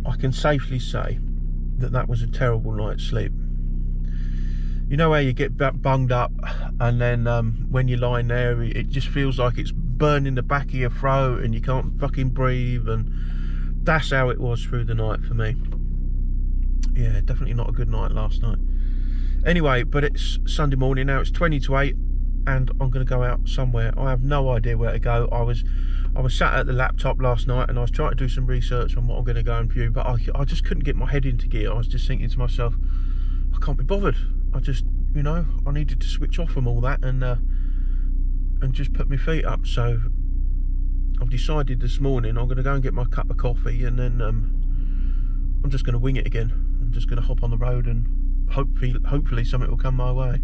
I can safely say that that was a terrible night's sleep. You know how you get bunged up and then when you're lying there it just feels like it's burning the back of your throat and you can't fucking breathe, and that's how it was through the night for me. Yeah, definitely not a good night last night. Anyway, but it's Sunday morning now, it's 20 to 8 and I'm going to go out somewhere. I have no idea where to go. I was sat at the laptop last night and I was trying to do some research on what I'm going to go and view, but I just couldn't get my head into gear. I was just thinking to myself, I can't be bothered. I just, you know, I needed to switch off from all that and just put my feet up. So I've decided this morning I'm going to go and get my cup of coffee, and then I'm just going to wing it again. I'm just going to hop on the road and hopefully something will come my way.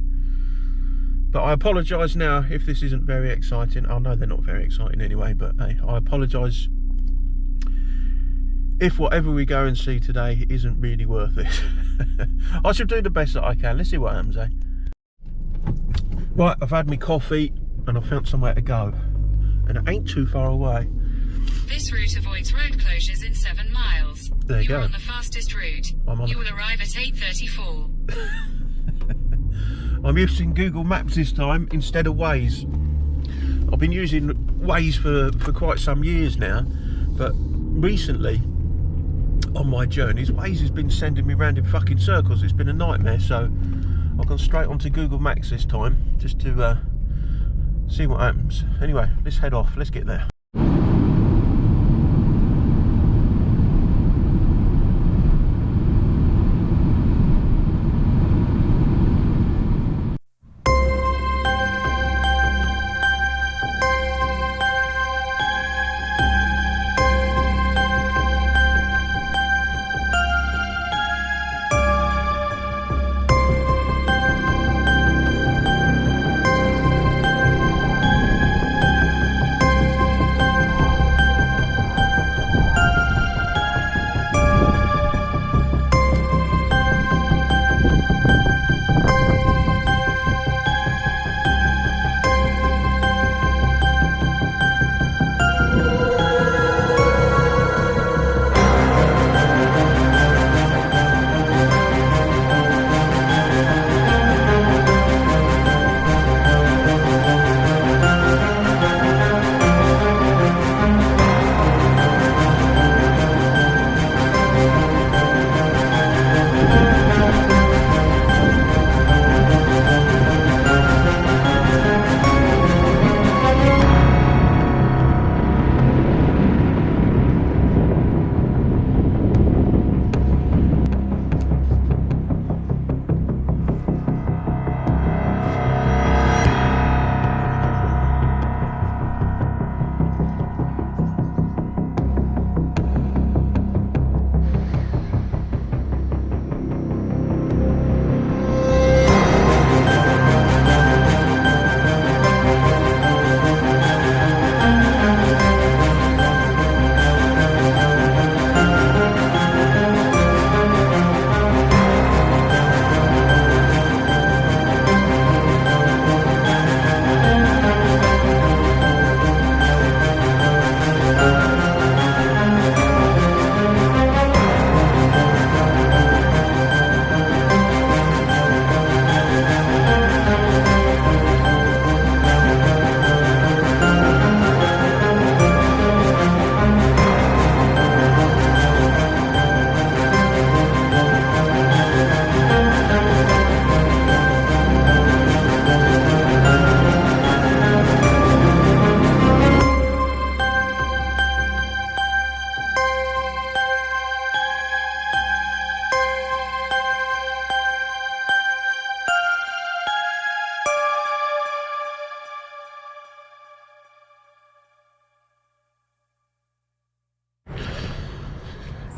But I apologise now if this isn't very exciting. I know they're not very exciting anyway, but hey, I apologise if whatever we go and see today isn't really worth it. I should do the best that I can. Let's see what happens, eh? Right, I've had my coffee and I've found somewhere to go, and it ain't too far away. This route avoids road closures in 7 miles. There you go. You're on the fastest route. You will arrive at 8:34. I'm using Google Maps this time instead of Waze. I've been using Waze for quite some years now, but recently on my journeys Waze has been sending me round in fucking circles. It's been a nightmare, so I've gone straight onto Google Maps this time just to see what happens. Anyway, let's head off, let's get there.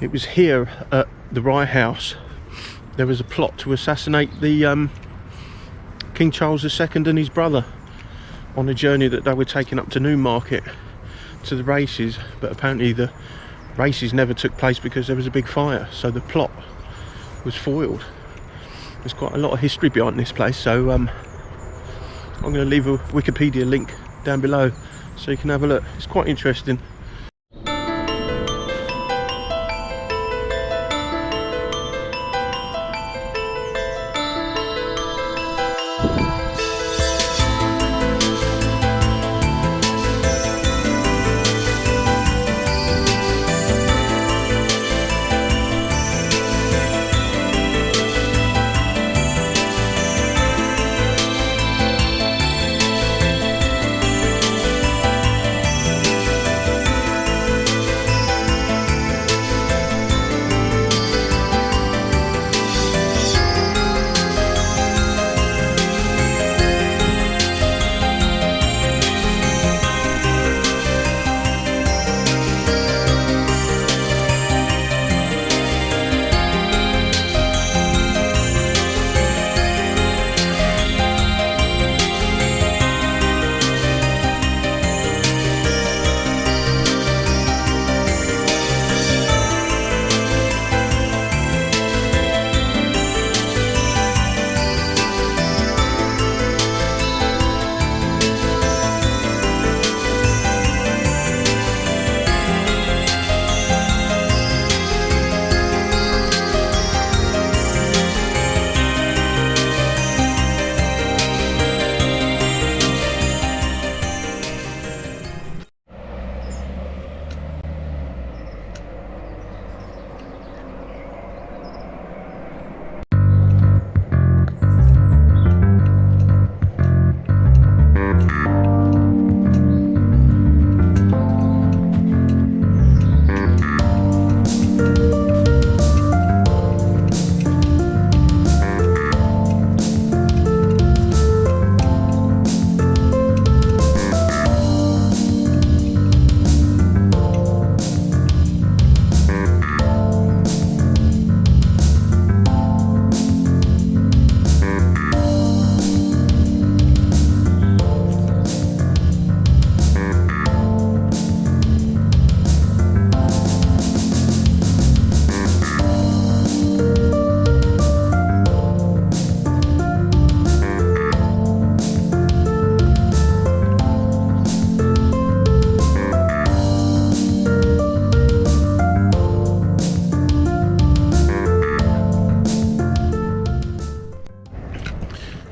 It was here at the Rye House. There was a plot to assassinate the King Charles II and his brother on a journey that they were taking up to Newmarket to the races, but apparently the races never took place because there was a big fire, so the plot was foiled. There's quite a lot of history behind this place, so I'm going to leave a Wikipedia link down below so you can have a look. It's quite interesting.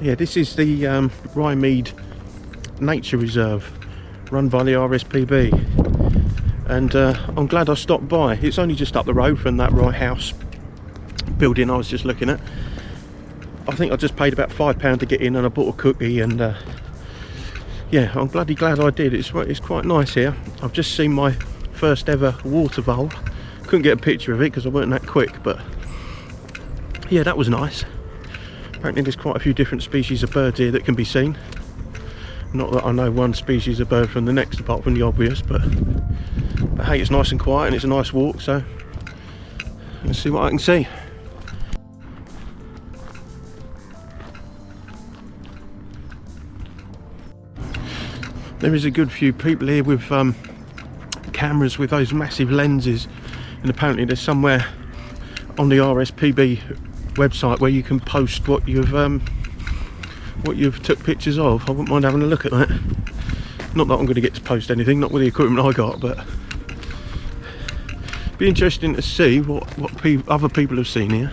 Yeah, this is the Rye Nature Reserve, run by the RSPB, and I'm glad I stopped by. It's only just up the road from that Rye House building I was just looking at. I think I just paid about £5 to get in, and I bought a cookie, and yeah, I'm bloody glad I did. It's quite nice here. I've just seen my first ever water vole. Couldn't get a picture of it because I weren't that quick, but yeah, that was nice. Apparently there's quite a few different species of birds here that can be seen. Not that I know one species of bird from the next, apart from the obvious, but hey, it's nice and quiet and it's a nice walk, so let's see what I can see. There is a good few people here with cameras with those massive lenses, and apparently there's somewhere on the RSPB website where you can post what you've took pictures of. I wouldn't mind having a look at that. Not that I'm going to get to post anything, not with the equipment I got, but be interesting to see what other people have seen here.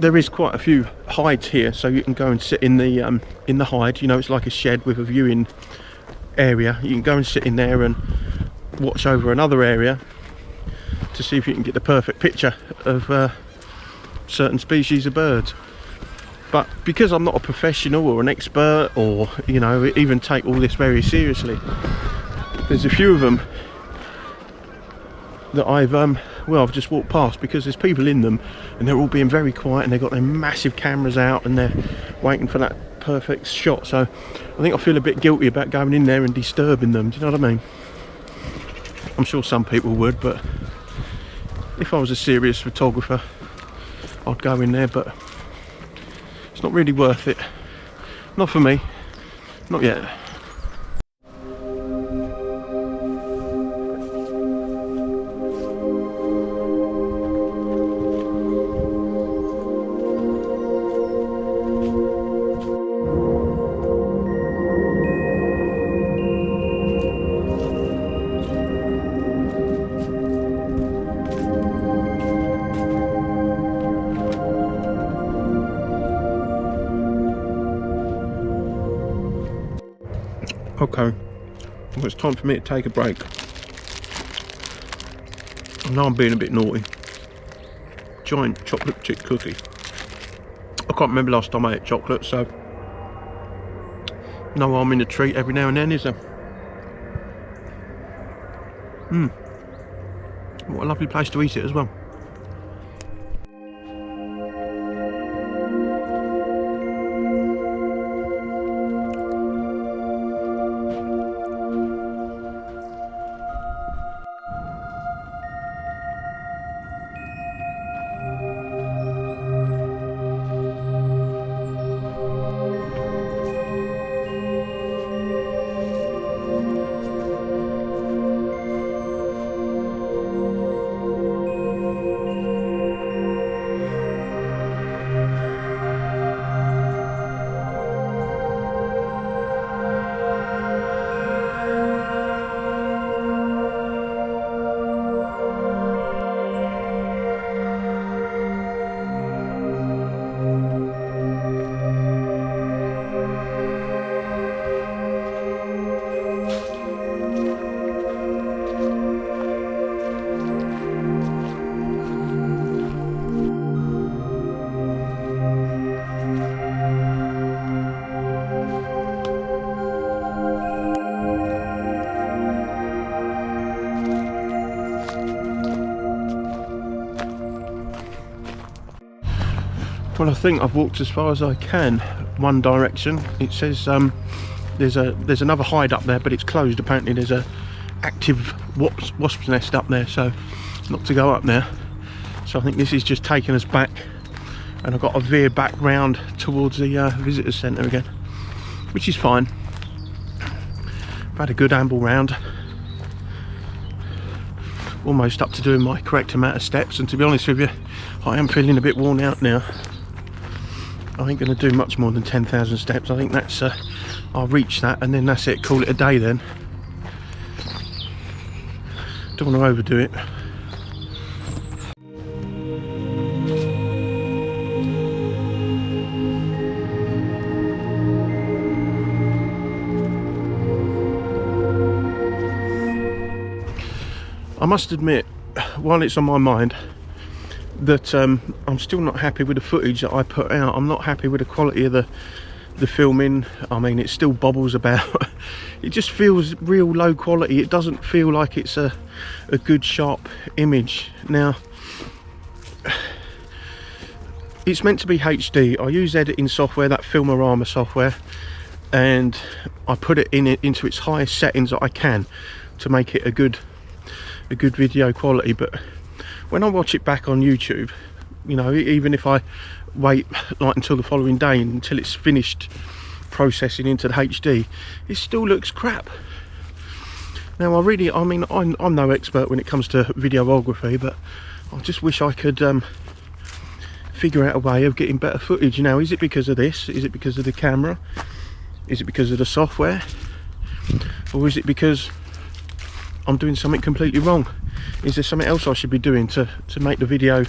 There is quite a few hides here, so you can go and sit in the hide. You know, it's like a shed with a viewing area. You can go and sit in there and watch over another area to see if you can get the perfect picture of certain species of birds. But because I'm not a professional or an expert, or you know, even take all this very seriously, there's a few of them that I've just walked past because there's people in them and they're all being very quiet, and they've got their massive cameras out and they're waiting for that perfect shot. So I think I feel a bit guilty about going in there and disturbing them. Do you know what I mean? I'm sure some people would, but if I was a serious photographer, I'd go in there, but it's not really worth it. Not for me. Not yet. Okay, well, it's time for me to take a break. I know I'm being a bit naughty. Giant chocolate chip cookie. I can't remember last time I ate chocolate, so no harm in a treat every now and then, is there? What a lovely place to eat it as well. Well, I think I've walked as far as I can. One direction. It says there's another hide up there, but it's closed. Apparently there's a active wasp's nest up there, so not to go up there. So I think this is just taking us back, and I've got to veer back round towards the visitor centre again, which is fine. I've had a good amble round, almost up to doing my correct amount of steps, and to be honest with you, I am feeling a bit worn out now. I ain't going to do much more than 10,000 steps. I think that's I'll reach that and then that's it, call it a day then. Don't want to overdo it. I must admit, while it's on my mind, that I'm still not happy with the footage that I put out. I'm not happy with the quality of the filming. I mean, it still bobbles about. It just feels real low quality. It doesn't feel like it's a good sharp image. Now, it's meant to be HD. I use editing software, that Filmorama software, and I put it into its highest settings that I can to make it a good video quality. But when I watch it back on YouTube, you know, even if I wait like until the following day until it's finished processing into the HD, it still looks crap. Now I mean I'm no expert when it comes to videography, but I just wish I could figure out a way of getting better footage. Now, is it because of this? Is it because of the camera? Is it because of the software? Or is it because I'm doing something completely wrong? Is there something else I should be doing to make the video,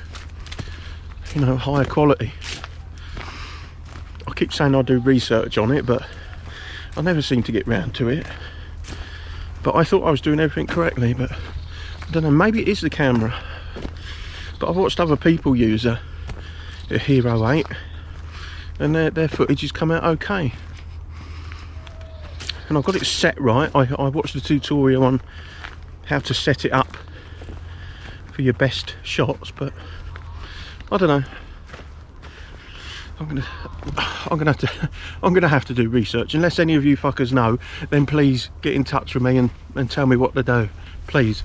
you know, higher quality? I keep saying I do research on it, but I never seem to get round to it. But I thought I was doing everything correctly, but I don't know, maybe it is the camera. But I've watched other people use a Hero 8 and their footage has come out okay. And I've got it set right. I watched the tutorial on how to set it up for your best shots, but I don't know. I'm gonna have to do research. Unless any of you fuckers know, then please get in touch with me and tell me what to do, please.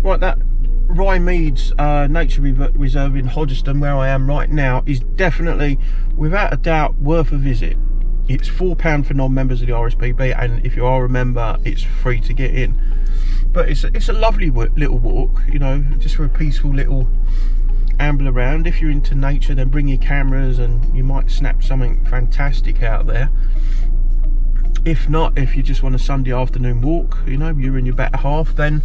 Right, that Rye Nature Reserve in Hodgeston, where I am right now, is definitely, without a doubt, worth a visit. It's £4 for non-members of the RSPB, and if you are a member, it's free to get in. But it's a lovely little walk, you know, just for a peaceful little amble around. If you're into nature, then bring your cameras and you might snap something fantastic out there. If not, if you just want a Sunday afternoon walk, you know, you're in your better half, then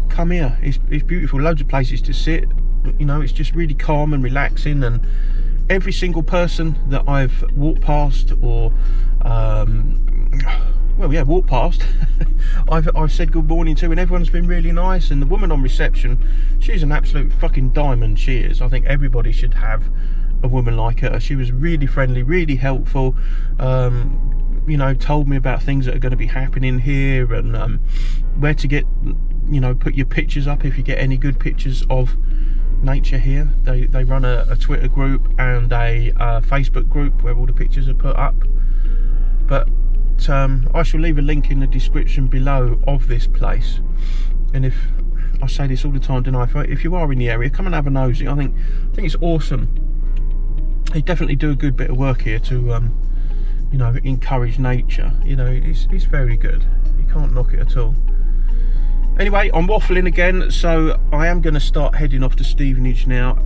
come here. It's beautiful, loads of places to sit, you know, it's just really calm and relaxing, and every single person that I've walked past or walked past I've said good morning to, and everyone's been really nice. And the woman on reception, she's an absolute fucking diamond, she is. I think everybody should have a woman like her. She was really friendly, really helpful, you know, told me about things that are going to be happening here, and where to get, you know, put your pictures up if you get any good pictures of nature here. They run a Twitter group and a Facebook group where all the pictures are put up. But I shall leave a link in the description below of this place, and if I say this all the time, don't I, if you are in the area, come and have a nosy. I think it's awesome. They definitely do a good bit of work here to you know, encourage nature. You know, it's very good. You can't knock it at all. Anyway, I'm waffling again, so I am going to start heading off to Stevenage now.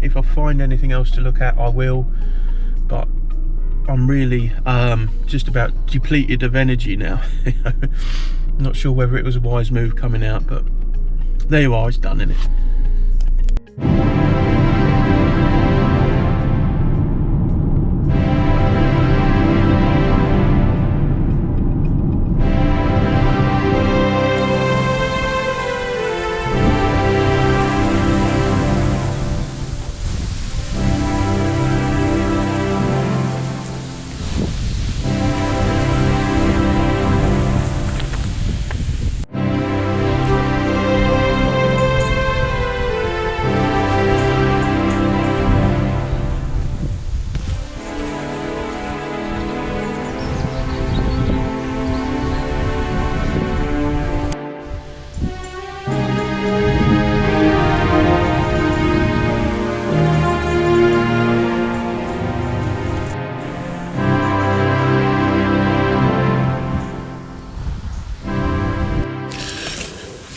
If I find anything else to look at, I will, but I'm really just about depleted of energy now. Not sure whether it was a wise move coming out, but there you are, it's done, isn't it?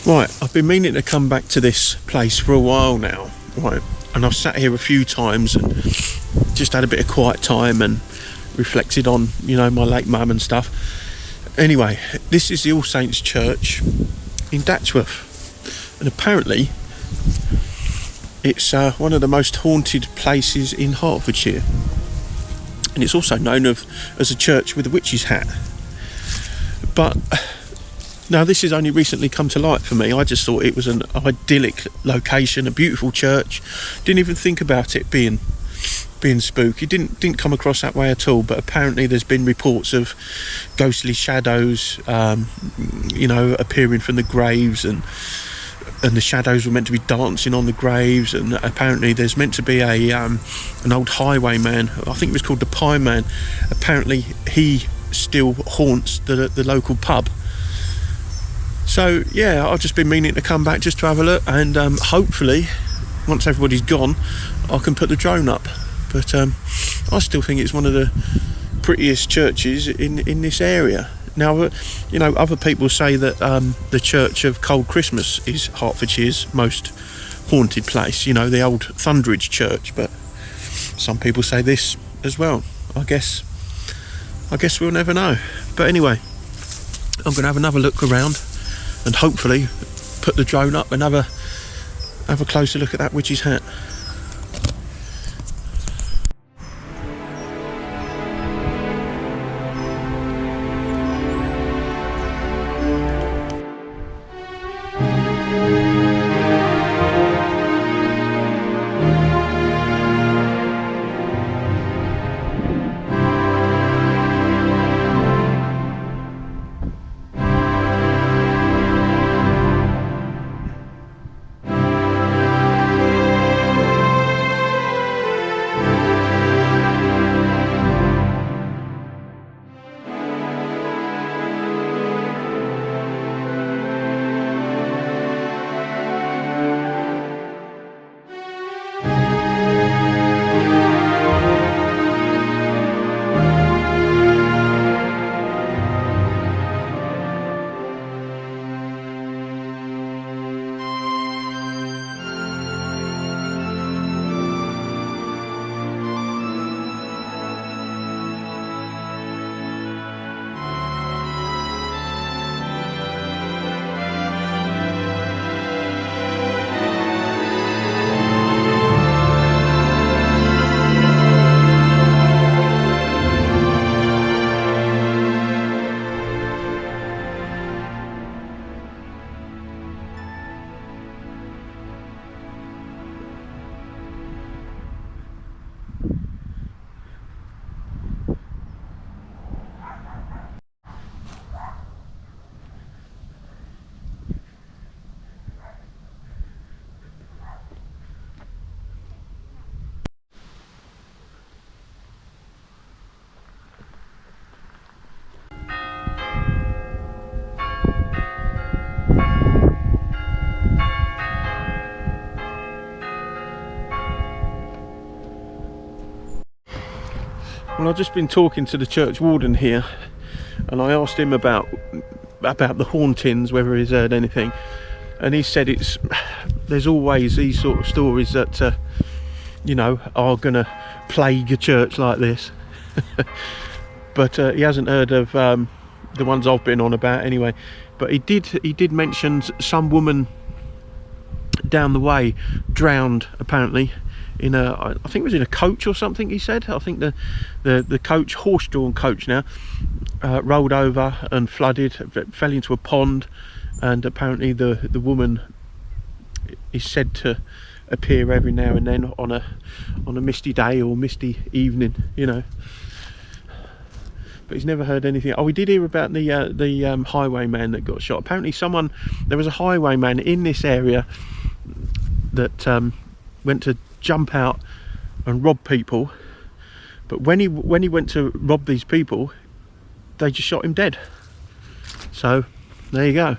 Right, I've been meaning to come back to this place for a while now, right, and I've sat here a few times and just had a bit of quiet time and reflected on, you know, my late mum and stuff. Anyway, this is the All Saints Church in Datchworth, and apparently it's one of the most haunted places in Hertfordshire, and it's also known as a church with a witch's hat. But now, this has only recently come to light for me. I just thought it was an idyllic location, a beautiful church. Didn't even think about it being spooky. Didn't come across that way at all. But apparently, there's been reports of ghostly shadows, you know, appearing from the graves, and the shadows were meant to be dancing on the graves. And apparently, there's meant to be an old highwayman. I think it was called the Pie Man. Apparently, he still haunts the local pub. So yeah, I've just been meaning to come back just to have a look, and hopefully once everybody's gone I can put the drone up. But I still think it's one of the prettiest churches in this area. Now, you know, other people say that the Church of Cold Christmas is Hertfordshire's most haunted place, you know, the old Thunderidge Church, but some people say this as well. I guess we'll never know. But anyway, I'm going to have another look around and hopefully put the drone up and have a closer look at that witch's hat. Well, I've just been talking to the church warden here, and I asked him about the hauntings, whether he's heard anything, and he said there's always these sort of stories that you know, are gonna plague a church like this. But he hasn't heard of the ones I've been on about anyway. But he did mention some woman down the way drowned apparently in I think it was in a coach or something, he said. I think the coach, horse-drawn coach now, rolled over and flooded, fell into a pond, and apparently the woman is said to appear every now and then on a misty day or misty evening, you know. But he's never heard anything. Oh, we did hear about the highwayman that got shot. Apparently there was a highwayman in this area that went to jump out and rob people, but when he went to rob these people, they just shot him dead. So there you go.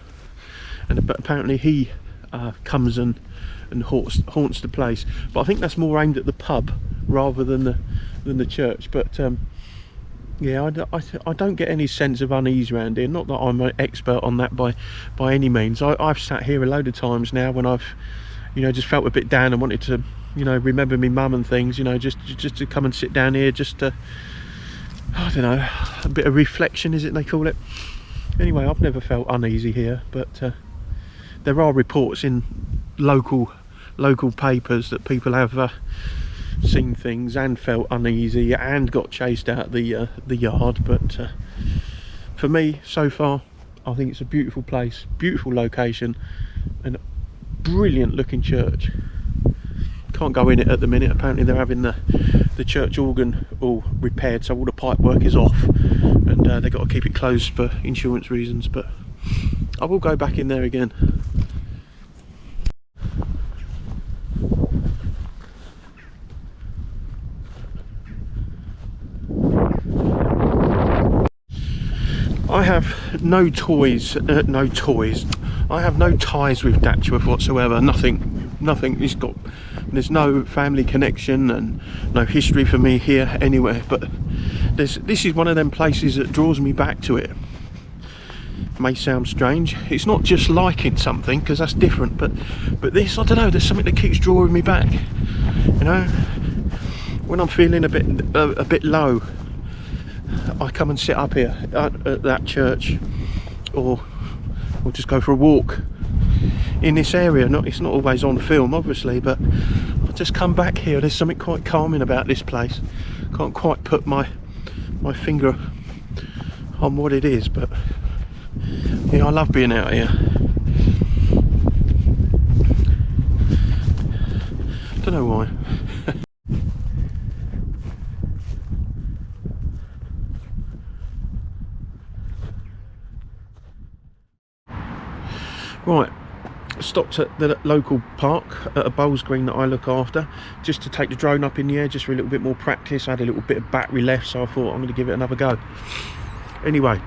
And but apparently he comes and haunts the place, but I think that's more aimed at the pub rather than the church. But Yeah, I don't get any sense of unease around here. Not that I'm an expert on that by any means. I've sat here a load of times now when I've, you know, just felt a bit down and wanted to, you know, remember me mum and things, you know, just to come and sit down here, just to, I don't know, a bit of reflection, is it they call it? Anyway, I've never felt uneasy here, but there are reports in local papers that people have seen things and felt uneasy and got chased out the yard. But for me, so far, I think it's a beautiful place, beautiful location, and a brilliant looking church. Can't go in it at the minute. Apparently they're having the church organ all repaired, so all the pipe work is off, and they've got to keep it closed for insurance reasons. But I will go back in there again. I have no toys. I have no ties with Datchworth whatsoever. Nothing. There's no family connection and no history for me here anywhere. But this is one of them places that draws me back to it. May sound strange. It's not just liking something, because that's different. But this, I don't know. There's something that keeps drawing me back. You know, when I'm feeling a bit low, I come and sit up here at that church, or just go for a walk in this area. It's not always on film, obviously, but I just come back here. There's something quite calming about this place. Can't quite put my finger on what it is, but yeah, I love being out here. Don't know why. Right, stopped at the local park at a bowls green that I look after, just to take the drone up in the air, just for a little bit more practice. I had a little bit of battery left, so I thought I'm going to give it another go. Anyway,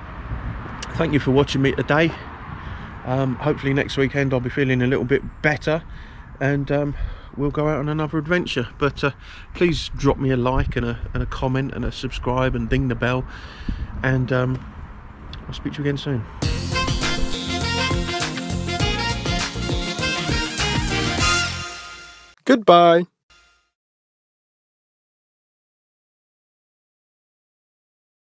thank you for watching me today. Hopefully next weekend I'll be feeling a little bit better, and we'll go out on another adventure. But please drop me a like and a comment and a subscribe and ding the bell, and I'll speak to you again soon. Goodbye.